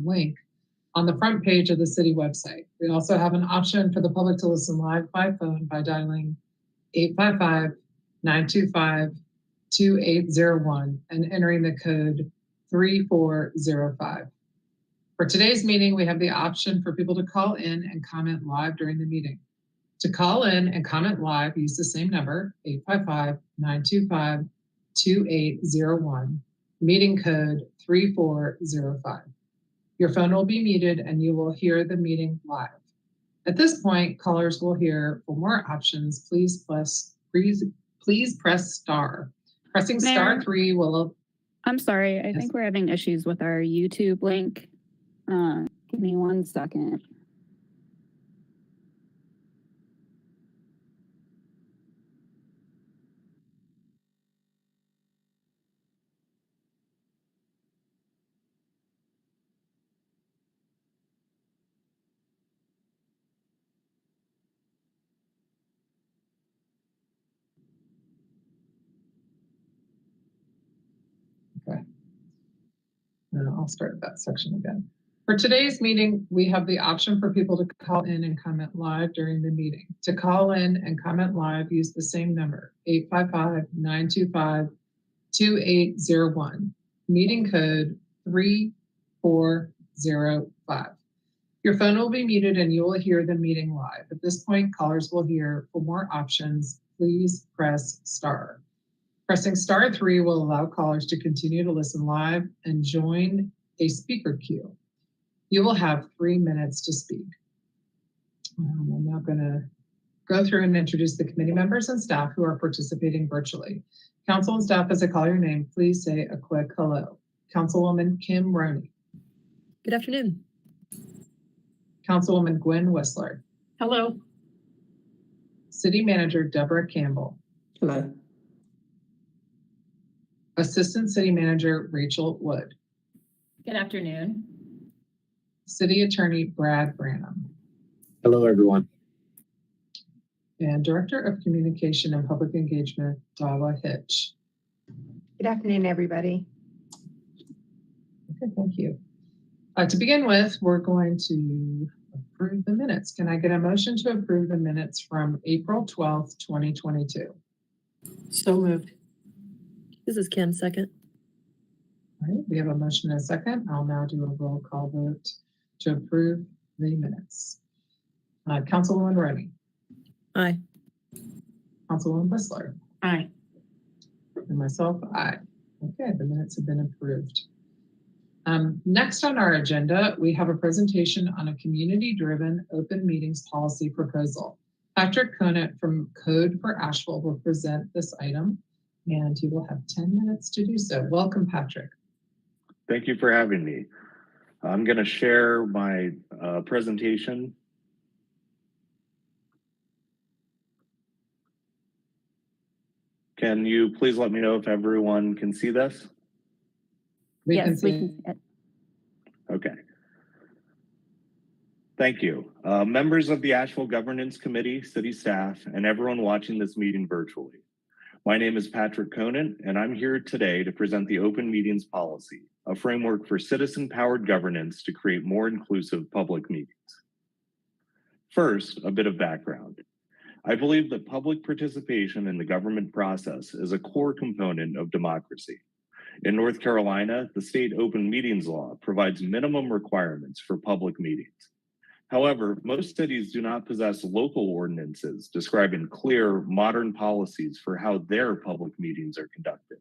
link on the front page of the city website. We also have an option for the public to listen live by phone by dialing 855-925-2801 and entering the code 3405. For today's meeting, we have the option for people to call in and comment live during the meeting. To call in and comment live, use the same number, 855-925-2801, meeting code 3405. Your phone will be muted and you will hear the meeting live. At this point, callers will hear, for more options, please press star. Pressing Mayor, star 3 will... I'm sorry, I think we're having issues with our YouTube link. Give me 1 second. Okay. I'll start that section again. For today's meeting, we have the option for people to call in and comment live during the meeting. To call in and comment live, use the same number, 855-925-2801, meeting code 3405. Your phone will be muted and you will hear the meeting live. At this point, callers will hear, for more options, please press star. Pressing star 3 will allow callers to continue to listen live and join a speaker queue. You will have 3 minutes to speak. I'm now going to go through and introduce the committee members and staff who are participating virtually. Council and staff, as I call your name, please say a quick hello. Councilwoman Kim Roney. Good afternoon. Councilwoman Gwen Whistler. Hello. City Manager Deborah Campbell. Hello. Assistant City Manager Rachel Wood. Good afternoon. City Attorney Brad Branham. Hello, everyone. And Director of Communication and Public Engagement, Dawa Hitch. Good afternoon, everybody. Okay, thank you. To begin with, we're going to approve the minutes. Can I get a motion to approve the minutes from April 12th, 2022? So moved. This is Kim, second. All right, we have a motion and a second. I'll now do a roll call vote to approve the minutes. Councilwoman Roney. Aye. Councilwoman Whistler. Aye. And myself, aye. Okay, the minutes have been approved. Next on our agenda, we have a presentation on a community-driven open meetings policy proposal. Patrick Conant from Code for Asheville will present this item, and he will have 10 minutes to do so. Welcome, Patrick. Thank you for having me. I'm going to share my presentation. Can you please let me know if everyone can see this? Yes, we can see it. Okay. Thank you. Members of the Asheville Governance Committee, city staff, and everyone watching this meeting virtually. My name is Patrick Conant, and I'm here today to present the Open Meetings Policy, a framework for citizen-powered governance to create more inclusive public meetings. First, a bit of background. I believe that public participation in the government process is a core component of democracy. In North Carolina, the state open meetings law provides minimum requirements for public meetings. However, most cities do not possess local ordinances describing clear, modern policies for how their public meetings are conducted.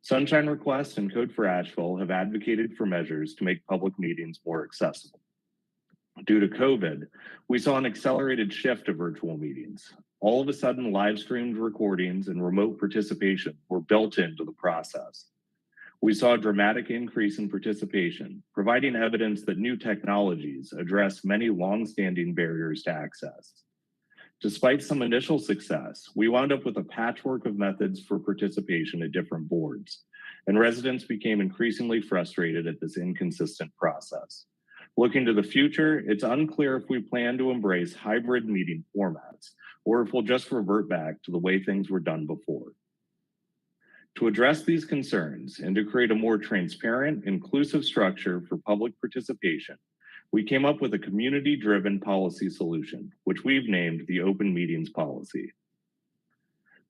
Sunshine Request and Code for Asheville have advocated for measures to make public meetings more accessible. Due to COVID, we saw an accelerated shift to virtual meetings. All of a sudden, live streamed recordings and remote participation were built into the process. We saw a dramatic increase in participation, providing evidence that new technologies address many long-standing barriers to access. Despite some initial success, we wound up with a patchwork of methods for participation at different boards, and residents became increasingly frustrated at this inconsistent process. Looking to the future, it's unclear if we plan to embrace hybrid meeting formats, or if we'll just revert back to the way things were done before. To address these concerns and to create a more transparent, inclusive structure for public participation, we came up with a community-driven policy solution, which we've named the Open Meetings Policy.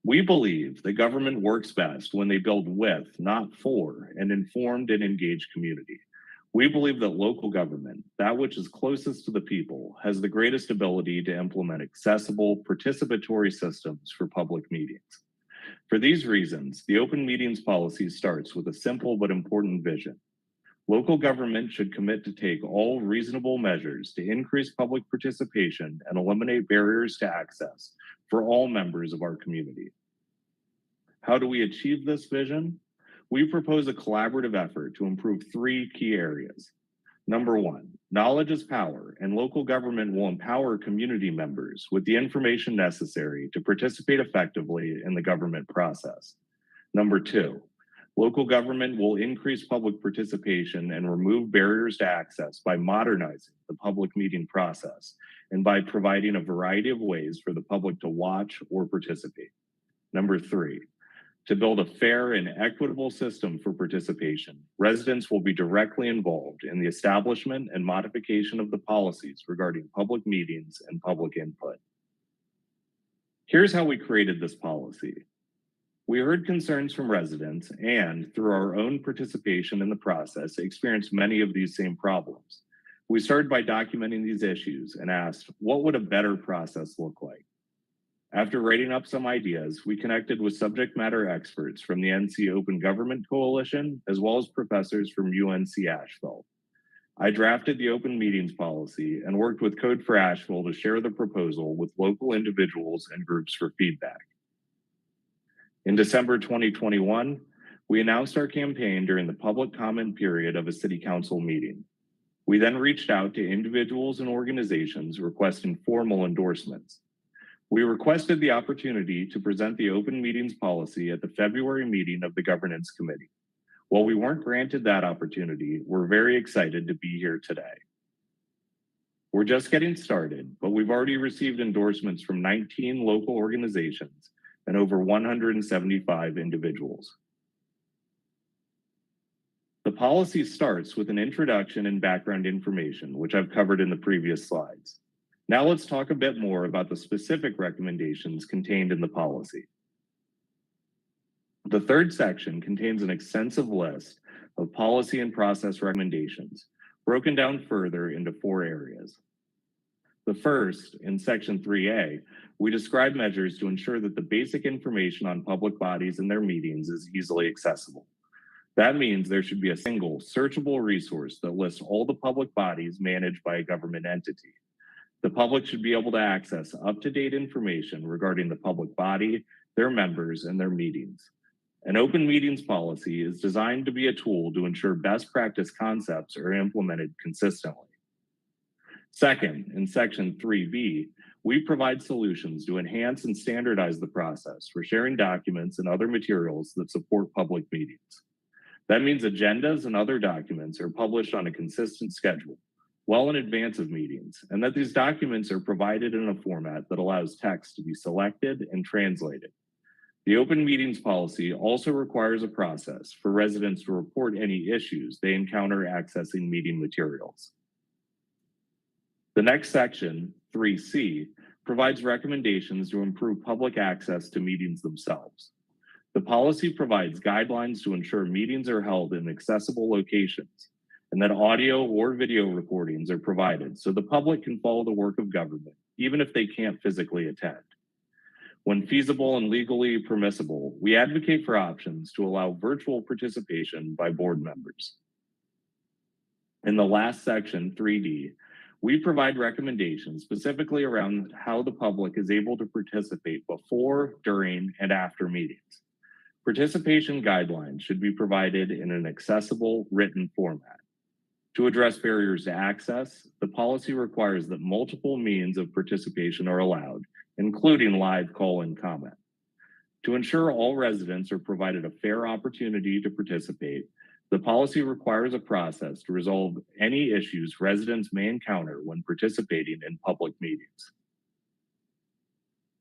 We believe that government works best when they build with, not for, an informed and engaged community. We believe that local government, that which is closest to the people, has the greatest ability to implement accessible, participatory systems for public meetings. For these reasons, the Open Meetings Policy starts with a simple but important vision. Local government should commit to take all reasonable measures to increase public participation and eliminate barriers to access for all members of our community. How do we achieve this vision? We propose a collaborative effort to improve 3 key areas. Number 1, knowledge is power, and local government will empower community members with the information necessary to participate effectively in the government process. Number 2, local government will increase public participation and remove barriers to access by modernizing the public meeting process and by providing a variety of ways for the public to watch or participate. Number 3, to build a fair and equitable system for participation, residents will be directly involved in the establishment and modification of the policies regarding public meetings and public input. Here's how we created this policy. We heard concerns from residents and, through our own participation in the process, experienced many of these same problems. We started by documenting these issues and asked, what would a better process look like? After writing up some ideas, we connected with subject matter experts from the NC Open Government Coalition, as well as professors from UNC Asheville. I drafted the Open Meetings Policy and worked with Code for Asheville to share the proposal with local individuals and groups for feedback. In December 2021, we announced our campaign during the public comment period of a city council meeting. We then reached out to individuals and organizations requesting formal endorsements. We requested the opportunity to present the Open Meetings Policy at the February meeting of the Governance Committee. While we weren't granted that opportunity, we're very excited to be here today. We're just getting started, but we've already received endorsements from 19 local organizations and over 175 individuals. The policy starts with an introduction and background information, which I've covered in the previous slides. Now let's talk a bit more about the specific recommendations contained in the policy. The 3rd section contains an extensive list of policy and process recommendations, broken down further into 4 areas. The first, in section 3A, we describe measures to ensure that the basic information on public bodies and their meetings is easily accessible. That means there should be a single searchable resource that lists all the public bodies managed by a government entity. The public should be able to access up-to-date information regarding the public body, their members, and their meetings. An Open Meetings Policy is designed to be a tool to ensure best practice concepts are implemented consistently. Second, in section 3B, we provide solutions to enhance and standardize the process for sharing documents and other materials that support public meetings. That means agendas and other documents are published on a consistent schedule, well in advance of meetings, and that these documents are provided in a format that allows text to be selected and translated. The Open Meetings Policy also requires a process for residents to report any issues they encounter accessing meeting materials. The next section, 3C, provides recommendations to improve public access to meetings themselves. The policy provides guidelines to ensure meetings are held in accessible locations, and that audio or video recordings are provided so the public can follow the work of government, even if they can't physically attend. When feasible and legally permissible, we advocate for options to allow virtual participation by board members. In the last section, 3D, we provide recommendations specifically around how the public is able to participate before, during, and after meetings. Participation guidelines should be provided in an accessible written format. To address barriers to access, the policy requires that multiple means of participation are allowed, including live call-in comment. To ensure all residents are provided a fair opportunity to participate, the policy requires a process to resolve any issues residents may encounter when participating in public meetings.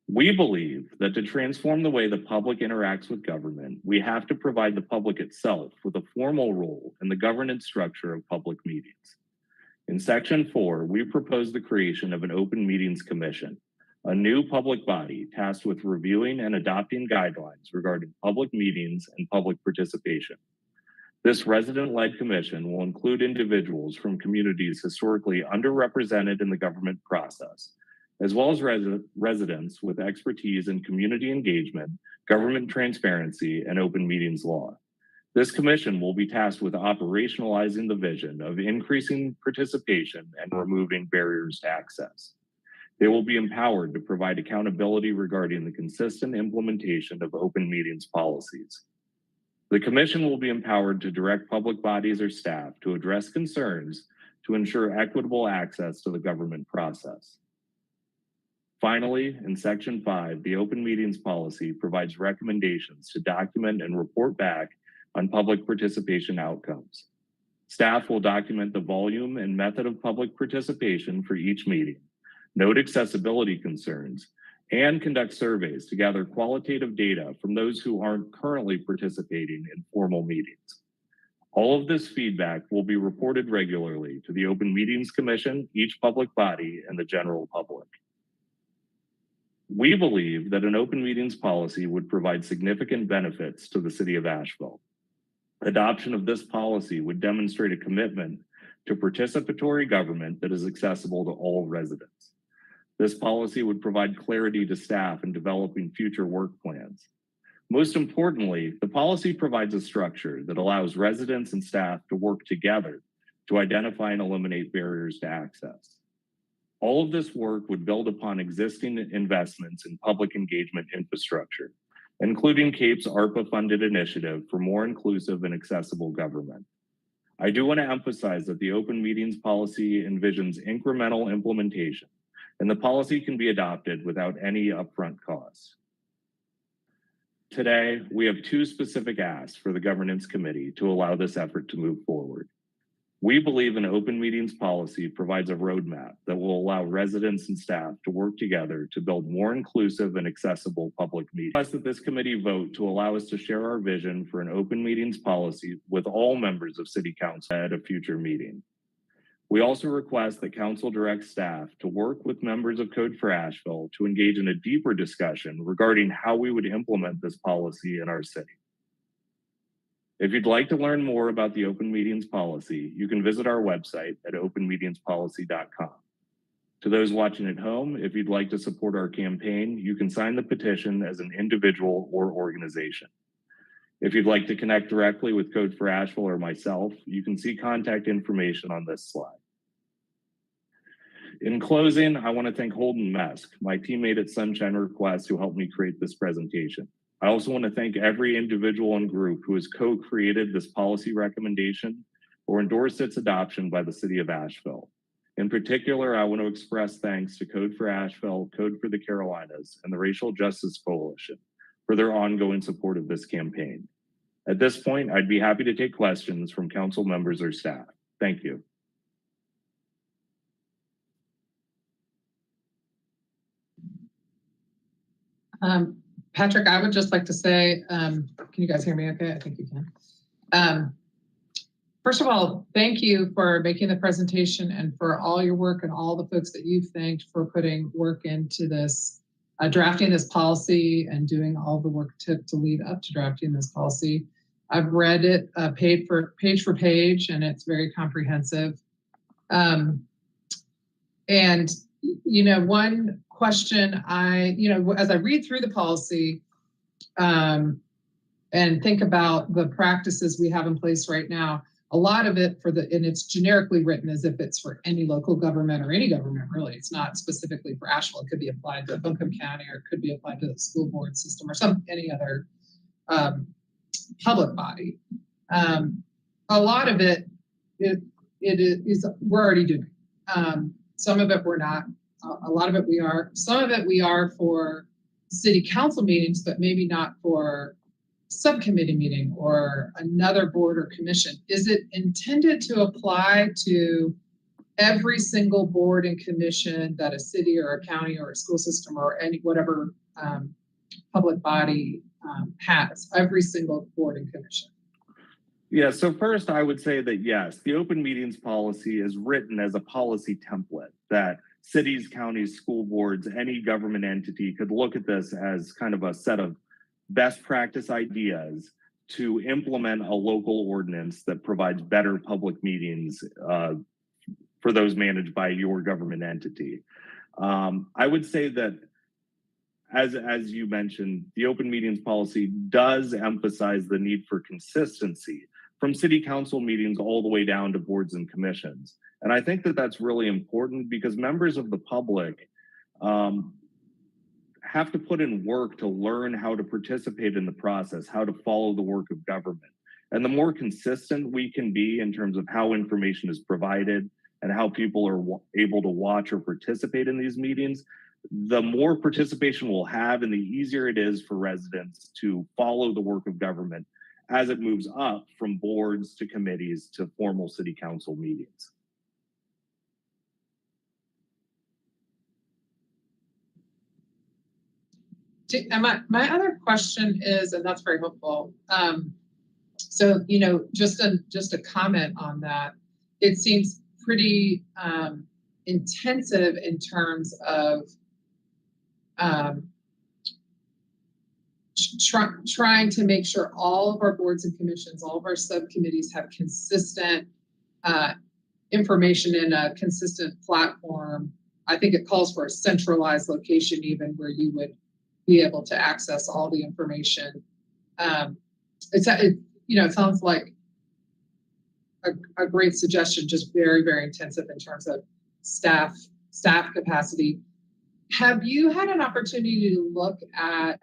We believe that to transform the way the public interacts with government, we have to provide the public itself with a formal role in the governance structure of public meetings. In Section 4, we propose the creation of an Open Meetings Commission, a new public body tasked with reviewing and adopting guidelines regarding public meetings and public participation. This resident-led commission will include individuals from communities historically underrepresented in the government process, as well as residents with expertise in community engagement, government transparency, and open meetings law. This commission will be tasked with operationalizing the vision of increasing participation and removing barriers to access. They will be empowered to provide accountability regarding the consistent implementation of open meetings policies. The commission will be empowered to direct public bodies or staff to address concerns to ensure equitable access to the government process. Finally, in Section 5, the Open Meetings Policy provides recommendations to document and report back on public participation outcomes. Staff will document the volume and method of public participation for each meeting, note accessibility concerns, and conduct surveys to gather qualitative data from those who aren't currently participating in formal meetings. All of this feedback will be reported regularly to the Open Meetings Commission, each public body, and the general public. We believe that an open meetings policy would provide significant benefits to the city of Asheville. Adoption of this policy would demonstrate a commitment to participatory government that is accessible to all residents. This policy would provide clarity to staff in developing future work plans. Most importantly, the policy provides a structure that allows residents and staff to work together to identify and eliminate barriers to access. All of this work would build upon existing investments in public engagement infrastructure, including CAPE's ARPA-funded initiative for more inclusive and accessible government. I do want to emphasize that the open meetings policy envisions incremental implementation, and the policy can be adopted without any upfront costs. Today, we have two specific asks for the Governance Committee to allow this effort to move forward. We believe an open meetings policy provides a roadmap that will allow residents and staff to work together to build more inclusive and accessible public meetings. I request that this committee vote to allow us to share our vision for an open meetings policy with all members of City Council at a future meeting. We also request that Council direct staff to work with members of Code for Asheville to engage in a deeper discussion regarding how we would implement this policy in our city. If you'd like to learn more about the open meetings policy, you can visit our website at openmeetingspolicy.com. To those watching at home, if you'd like to support our campaign, you can sign the petition as an individual or organization. If you'd like to connect directly with Code for Asheville or myself, you can see contact information on this slide. In closing, I want to thank Holden Mesk, my teammate at Sunshine Request, who helped me create this presentation. I also want to thank every individual and group who has co-created this policy recommendation or endorsed its adoption by the City of Asheville. In particular, I want to express thanks to Code for Asheville, Code for the Carolinas, and the Racial Justice Coalition for their ongoing support of this campaign. At this point, I'd be happy to take questions from council members or staff. Thank you. Patrick, I would just like to say, can you guys hear me okay? I think you can. First of all, thank you for making the presentation and for all your work and all the folks that you've thanked for putting work into this, drafting this policy and doing all the work to lead up to drafting this policy. I've read it page for page, and it's very comprehensive. And, you know, one question as I read through the policy and think about the practices we have in place right now, a lot of it and it's generically written as if it's for any local government or any government, really. It's not specifically for Asheville. It could be applied to Buncombe County, or it could be applied to the school board system or any other public body. A lot of it is we're already doing. Some of it we're not. A lot of it we are. Some of it we are for city council meetings, but maybe not for subcommittee meeting or another board or commission. Is it intended to apply to every single board and commission that a city or a county or a school system or any whatever public body has, every single board and commission? Yeah, so first I would say that yes, the open meetings policy is written as a policy template that cities, counties, school boards, any government entity could look at this as kind of a set of best practice ideas to implement a local ordinance that provides better public meetings for those managed by your government entity. I would say that as you mentioned, the open meetings policy does emphasize the need for consistency from city council meetings all the way down to boards and commissions. And I think that that's really important because members of the public have to put in work to learn how to participate in the process, how to follow the work of government. And the more consistent we can be in terms of how information is provided and how people are able to watch or participate in these meetings, the more participation we'll have and the easier it is for residents to follow the work of government as it moves up from boards to committees to formal city council meetings. And my other question is, and that's very helpful. So, you know, just a comment on that. It seems pretty intensive in terms of trying to make sure all of our boards and commissions, all of our subcommittees have consistent information in a consistent platform. I think it calls for a centralized location even where you would be able to access all the information. It sounds like a great suggestion, just very, very intensive in terms of staff capacity. Have you had an opportunity to look at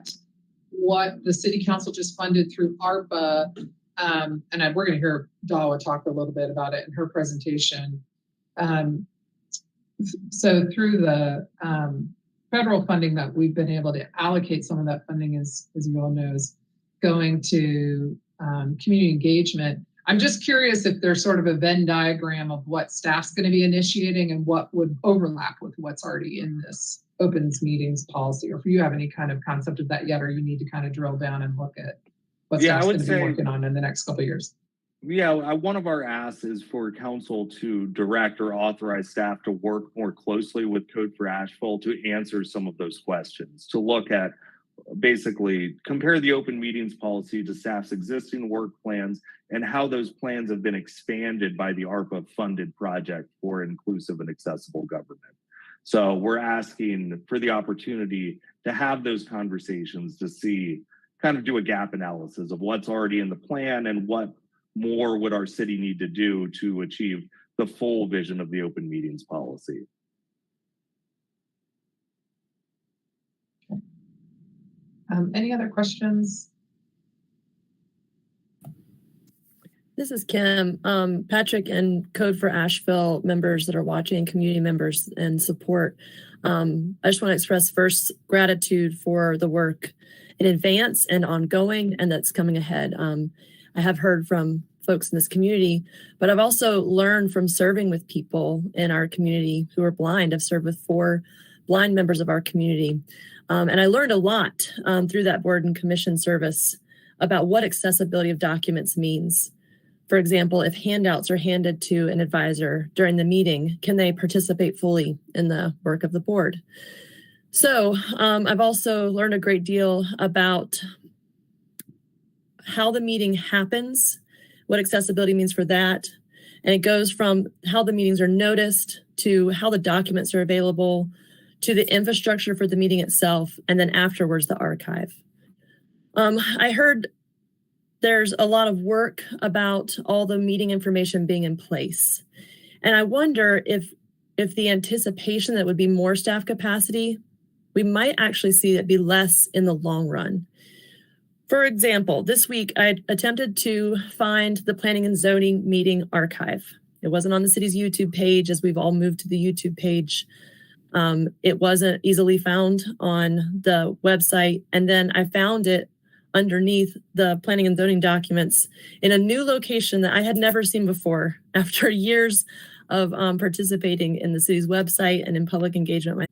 what the city council just funded through ARPA? And we're going to hear Dawa talk a little bit about it in her presentation. So through the federal funding that we've been able to allocate, some of that funding is, as you all know, is going to community engagement. I'm just curious if there's sort of a Venn diagram of what staff's going to be initiating and what would overlap with what's already in this opens meetings policy, or if you have any kind of concept of that yet, or you need to kind of drill down and look at what staff's going to be working on in the next couple of years. Yeah, one of our asks is for council to direct or authorize staff to work more closely with Code for Asphalt to answer some of those questions, to look at basically compare the open meetings policy to staff's existing work plans and how those plans have been expanded by the ARPA funded project for inclusive and accessible government. So we're asking for the opportunity to have those conversations to see, kind of do a gap analysis of what's already in the plan and what more would our city need to do to achieve the full vision of the open meetings policy. Any other questions? This is Kim. Patrick and Code for Asheville members that are watching, community members and support. I just want to express first gratitude for the work in advance and ongoing, and that's coming ahead. I have heard from folks in this community, but I've also learned from serving with people in our community who are blind. I've served with 4 blind members of our community. And I learned a lot through that board and commission service about what accessibility of documents means. For example, if handouts are handed to an advisor during the meeting, can they participate fully in the work of the board? So I've also learned a great deal about how the meeting happens, what accessibility means for that. And it goes from how the meetings are noticed to how the documents are available to the infrastructure for the meeting itself, and then afterwards the archive. I heard there's a lot of work about all the meeting information being in place. And I wonder if the anticipation that would be more staff capacity, we might actually see it be less in the long run. For example, this week I attempted to find the planning and zoning meeting archive. It wasn't on the city's YouTube page as we've all moved to the YouTube page. It wasn't easily found on the website. And then I found it underneath the planning and zoning documents in a new location that I had never seen before. After years of participating in the city's website and in public engagement.